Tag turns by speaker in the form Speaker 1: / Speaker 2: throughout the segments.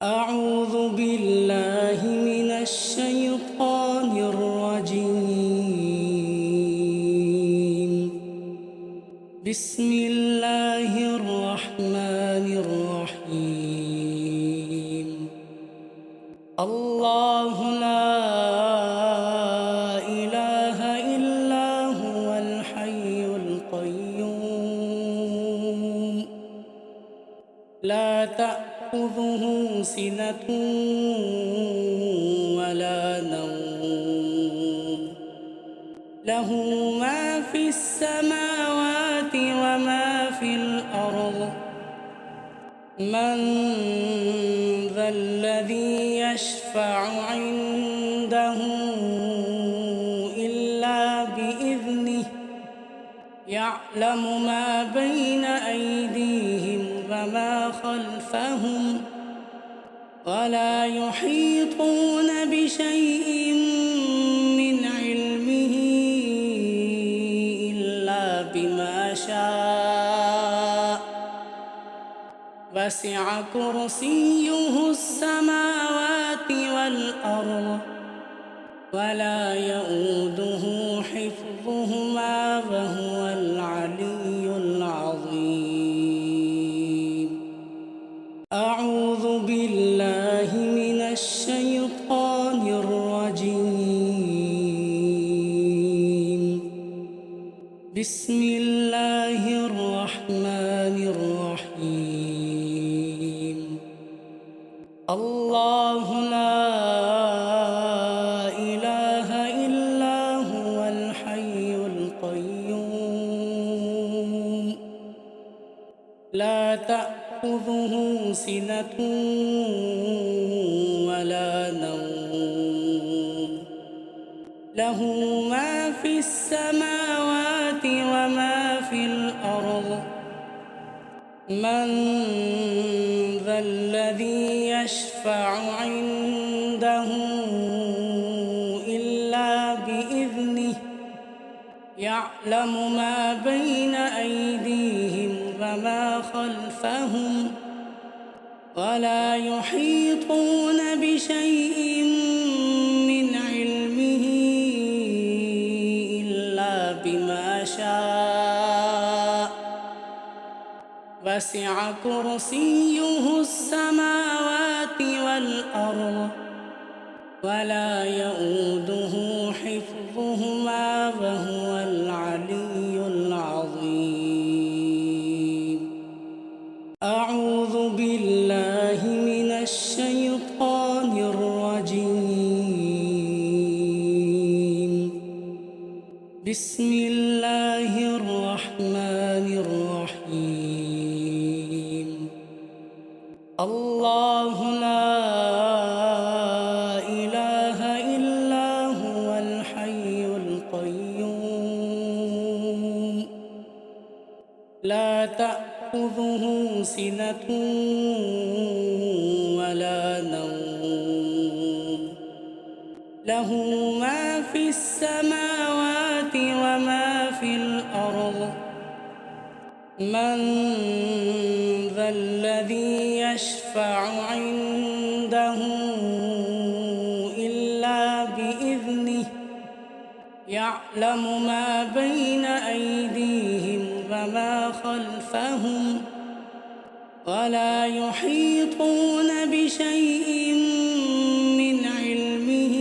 Speaker 1: أعوذ بالله من الشيطان الرجيم. بسم الله الرحمن الرحيم. الله لا إله إلا هو الحي القيوم لا تأخذه سنة ولا نوم له ما في السماوات وما في الأرض من ذا الذي يشفع عنده إلا بإذنه يعلم ما بين أيديهم وما خلفهم ولا يحيطون بشيء من علمه إلا بما شاء وسع كرسيه السماوات والأرض ولا يؤوده حفظهما وهو العلي العظيم. أعوذ بالله من الشيطان الرجيم. بسم الله الرحمن الرحيم. الله لا إله إلا هو الحي القيوم لا تأخذه سنة ولا نوم له ما في السماوات وما في الأرض من ذا الذي يشفع عنده إلا بإذنه يعلم ما بين أيديهم وما خلفهم ولا يحيطون بشيء من علمه إلا بما شاء وسع كرسيه السماوات والأرض ولا يؤوده حفظهما وهو العلي العظيم. أعوذ بالله من الشيطان الرجيم. بسم الله الرحمن الرحيم. الله لا إله إلا هو الحي القيوم لا تأخذه سنة ولا نوم له ما في السماوات وما في الأرض من ذا الذي يشفع عنده إلا بإذنه يعلم ما بين أيديهم وما خلفهم ولا يحيطون بشيء من علمه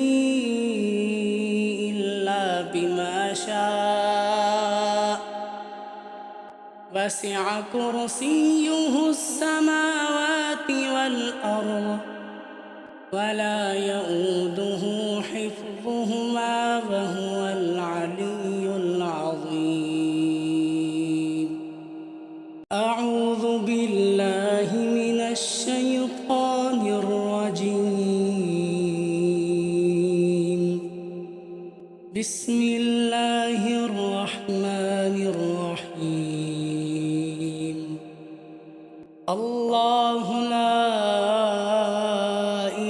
Speaker 1: إلا بما شاء وسع كرسيه السماوات والأرض ولا يؤوده حفظهما وهو العلي العظيم. أعوذ بالله من الشيطان الرجيم. بسم الله الرحمن الرحيم. الله لا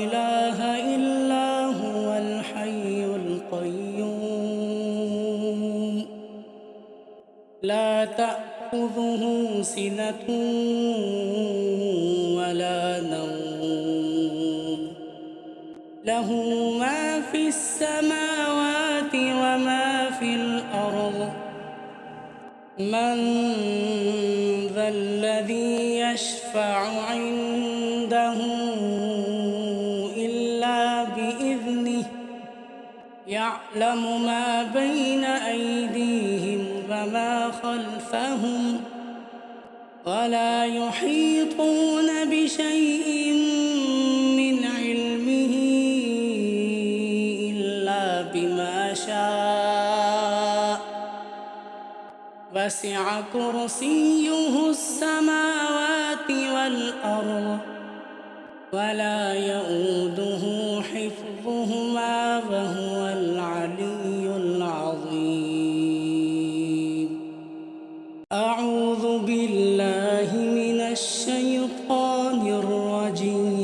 Speaker 1: إله إلا هو الحي القيوم لا تأخذه سنة ولا نوم له ما في السماوات وما في الأرض من ذا الذي يشفع عنده إلا بإذنه يعلم ما بين أيديهم وما خلفهم ولا يحيطون بشيء من علمه إلا بما شاء وسع كرسيه السماوات والأرض ولا يؤوده حفظهما وهو العلي العظيم. أعوذ بالله من الشيطان الرجيم.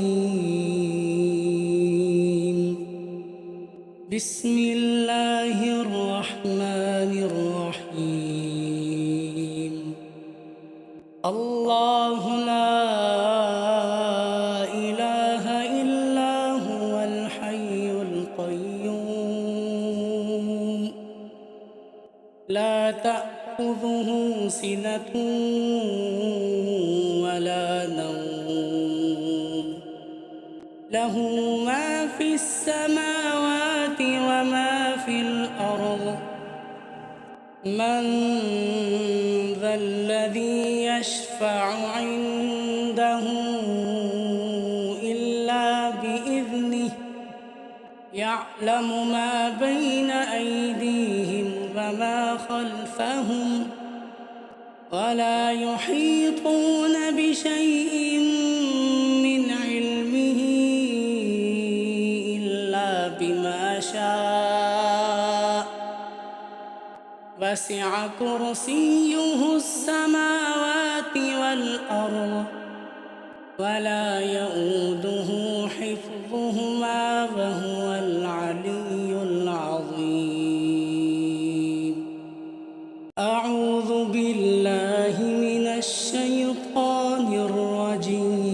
Speaker 1: بسم الله الرحمن الرحيم. الله لا إله إلا هو الحي القيوم لا تأخذه سنة ولا نوم له ما في السماوات وما في الأرض من ذا الذي يشفع عنده إلا بإذنه يعلم ما بين أيديهم وما خلفهم ولا يحيطون بشيء من علمه إلا بما شاء وسع كرسيه السماوات والأرض ولا يؤوده حفظهما وهو العلي العظيم. أعوذ بالله من الشيطان الرجيم.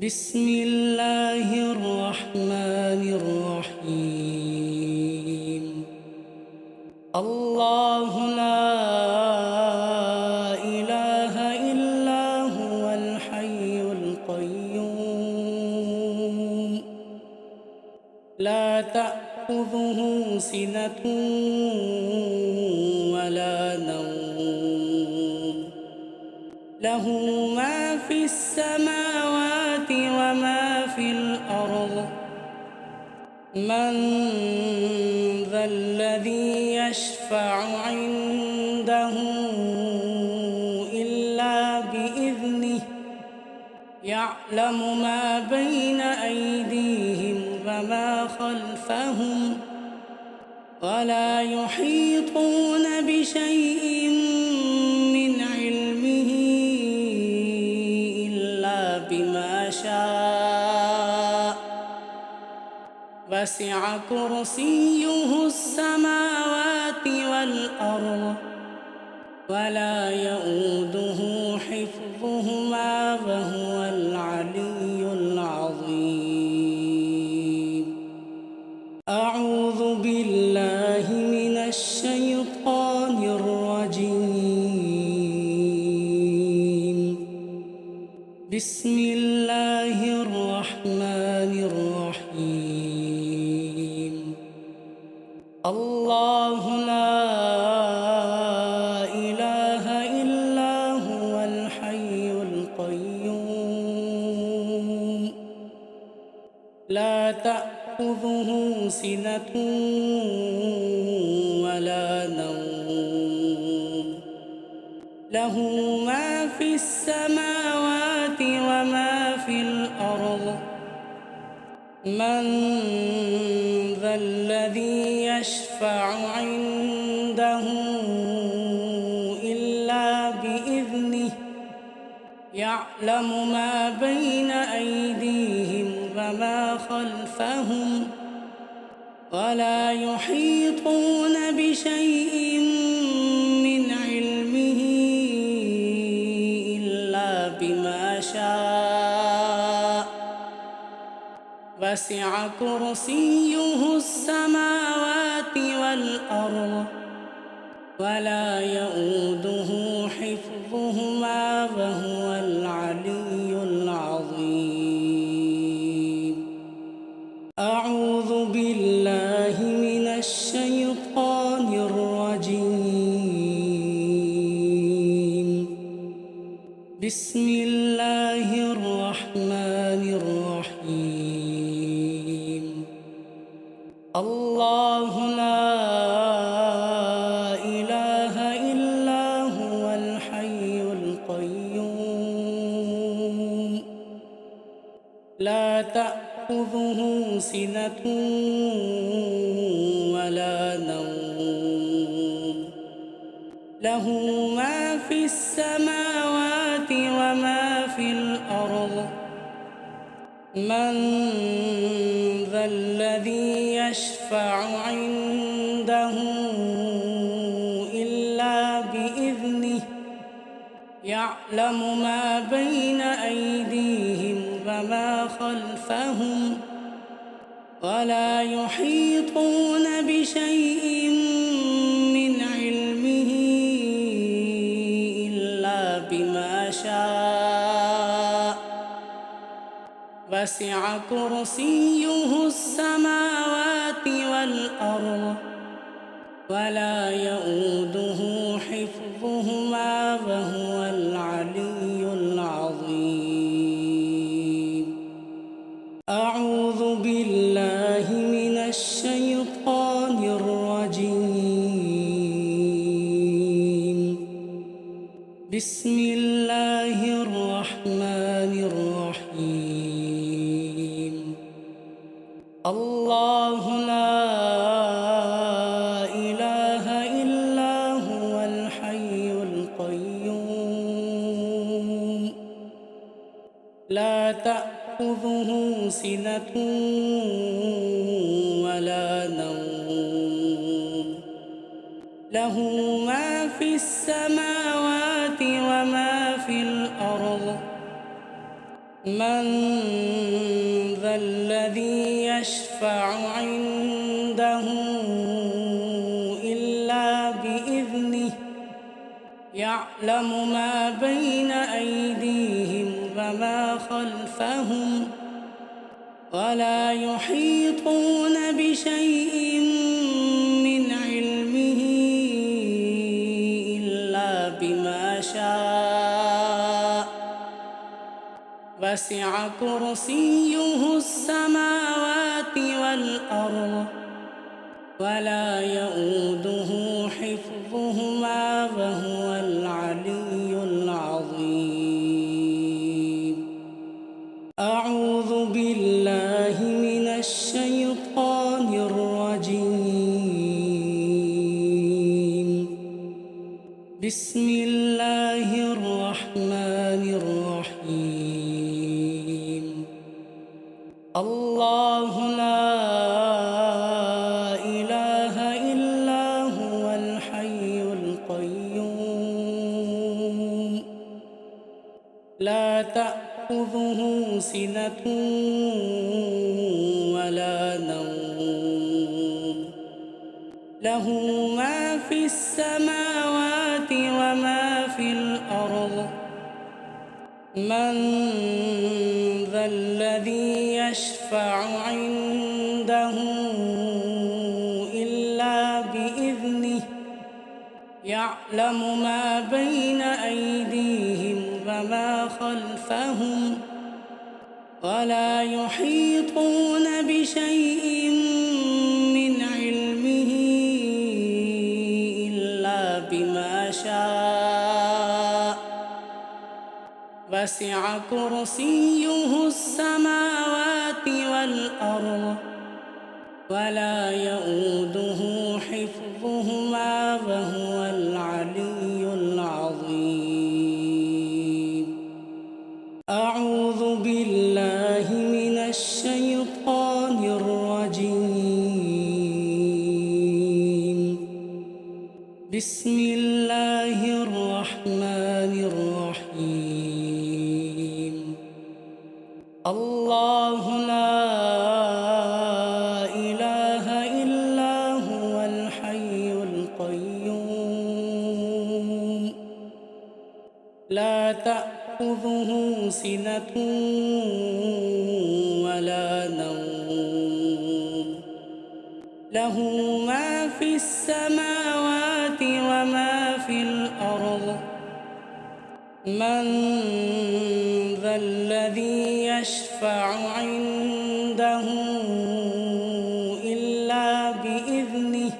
Speaker 1: بسم الله الرحمن الرحيم. الله لا إله إلا هو الحي القيوم لا تأخذه سنة ولا نوم له ما في السماوات وما في الأرض من ذا الذي يشفع عنده إلا بإذنه يعلم ما بين أيديهم وما خلفهم ولا يحيطون بشيء من علمه إلا بما شاء وسع كرسيه السماوات والأرض ولا يؤوده حفظهما وهو العلي العظيم. أعوذ بالله من الشيطان الرجيم. بسم الله الرحمن الرحيم. الله لا إله إلا هو الحي القيوم لا تأخذه سنة ولا نوم له ما في السماوات وما في الأرض من ذا الذي يشفع عنده إلا بإذنه يعلم ما بين أيديهم وما خلفهم ولا يحيطون بشيء من علمه إلا بما شاء وسع كرسيه السماوات والأرض ولا يؤوده حفظهما وهو العلي العظيم. أعوذ بالله من الشيطان الرجيم. بسم الله الرحمن الرحيم. الله لا إله إلا هو الحي القيوم لا تأخذه سنة ولا نوم له ما في السماوات وما في الأرض من ذا الذي يشفع عنده إلا بإذنه يعلم ما بين أيديهم وما خلفهم ولا يحيطون بشيء من علمه إلا بما شاء وسع كرسيه السماوات والأرض ولا يؤوده حفظهما وهو العلي العظيم. أعوذ بالله من الشيطان الرجيم. بسم الله الرحمن الرحيم. الله لا إله إلا هو الحي القيوم لا تأخذه سنة ولا نوم له ما في السماوات وما في الأرض من ذا الذي يشفع عنده إلا بإذنه يعلم ما بين أيديهم وما خلفهم ولا يحيطون بشيء من علمه إلا بما شاء وسع كرسيه السماوات والأرض ولا يؤوده حفظهما وهو العلي العظيم. أعوذ بالله من الشيطان الرجيم. بسم الله الرحمن الرحيم. الله لا إله إلا هو الحي القيوم لا تأخذه سنة ولا نوم له ما في السماوات وما في الأرض من ذا الذي يشفع عنده إلا بإذنه يعلم ما بين أيديهم وما خلفهم ولا يحيطون بشيء من علمه إلا بما شاء وسع كرسيه السماوات والأرض ولا يؤوده حفظهما وهو العلي العظيم. أعوذ بالله من الشيطان الرجيم. بسم الله الرحمن الرحيم. الله لا تأخذه سنة ولا نوم له ما في السماوات وما في الأرض من ذا الذي يشفع عنده إلا بإذنه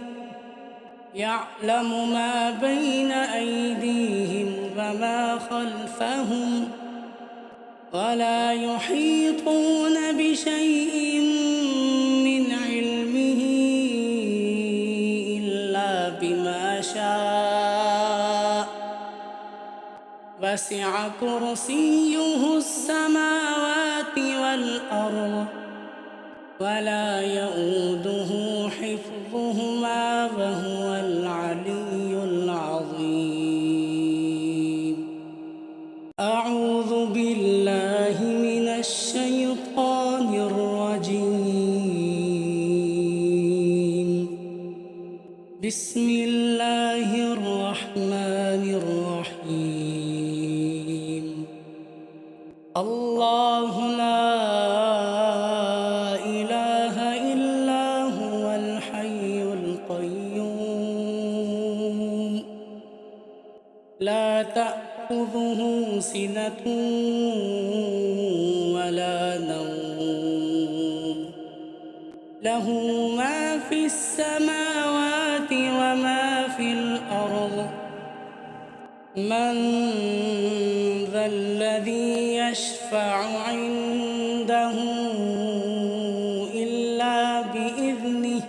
Speaker 1: يعلم ما بين أيديهم وما خلفهم ولا يحيطون بشيء من علمه إلا بما شاء وسع كرسيه السماوات والأرض ولا يؤوده حفظهما وهو العلي العظيم. أعوذ بالله من الشيطان الرجيم. بسم الله الرحمن الرحيم. الله لا إله إلا هو الحي القيوم لا تأخذه سنة ولا نوم له ما في السماوات وما في الأرض من ذا الذي يشفع عنده إلا بإذنه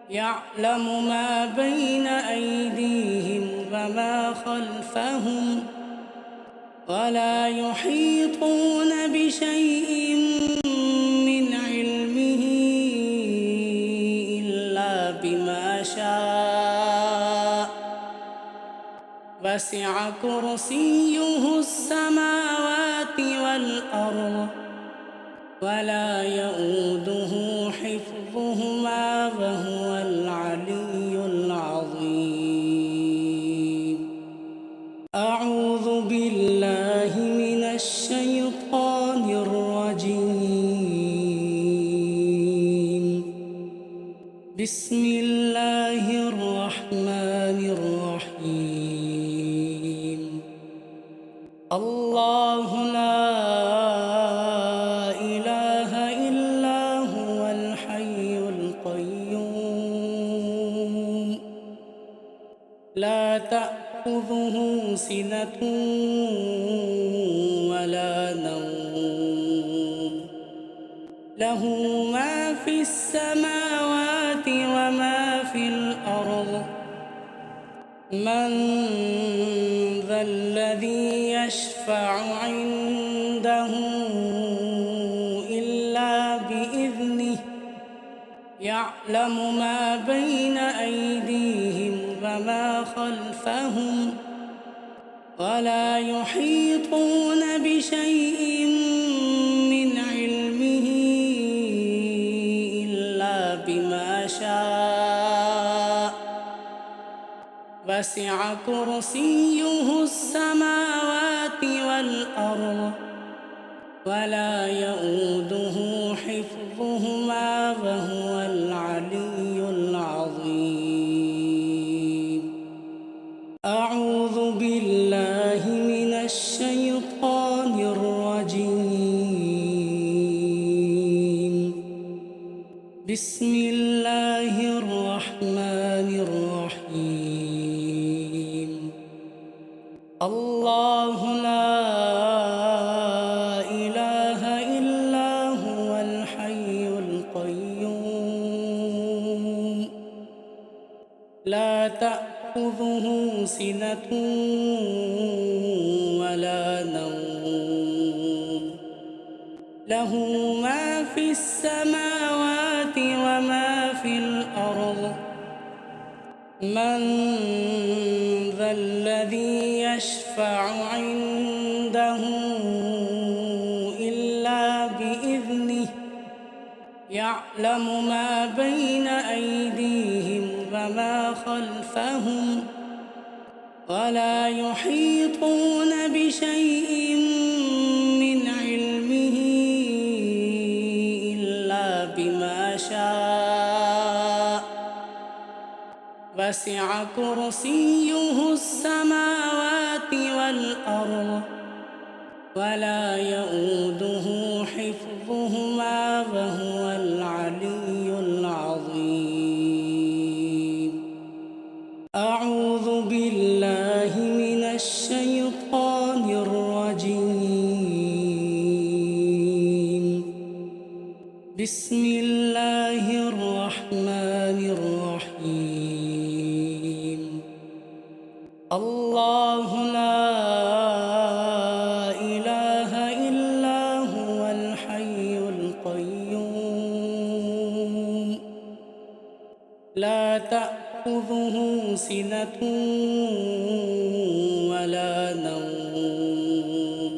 Speaker 1: يعلم ما بين أيديهم وما خلفهم ولا يحيطون بشيء من علمه إلا بما شاء وسع كرسيه السماوات والأرض ولا يؤوده حفظهما وهو العلي العظيم. أعوذ بالله من الشيطان الرجيم. بسم الله الرحمن الرحيم. الله لا إله إلا هو الحي القيوم لا تأخذه سنة ولا نوم له ما في السماوات وما في الأرض من ذا الذي يشفع عنده إلا بإذنه يعلم ما بين أيديهم وما خلفهم ولا يحيطون بشيء من علمه إلا بما شاء وسع كرسيه السماوات والأرض ولا يؤوده حفظهما وهو العلي العظيم. أعوذ بالله من الشيطان الرجيم. بسم الله الرحمن الرحيم. الله لا إله إلا هو الحي القيوم لا تأخذه سنة ولا نوم له ما في السماوات وما في الأرض من ذا الذي يشفع عنده إلا بإذنه يعلم ما بين أيديهم وما خلفهم ولا يحيطون بشيء وسع كرسيه السماوات والأرض ولا يؤوده حفظهما وهو العلي العظيم. أعوذ بالله من الشيطان الرجيم. بسم الله الرحمن الرحيم. الله لا إله إلا هو الحي القيوم لا تأخذه سنة ولا نوم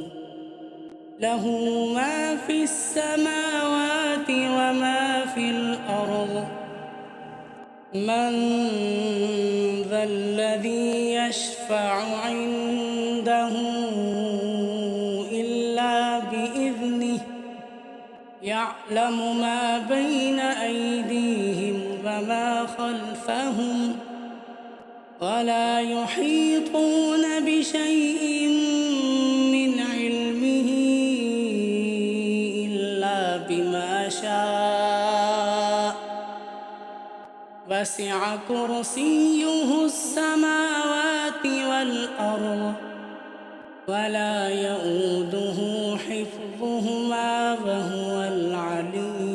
Speaker 1: له ما في السماوات وما في الأرض من ذا الذي يشفع عنده إلا بإذنه يعلم ما بين أيديهم وما خلفهم ولا يحيطون بشيء من علمه إلا بما شاء وسع كرسيه السماوات والأرض ولا يؤوده حفظهما وهو العلي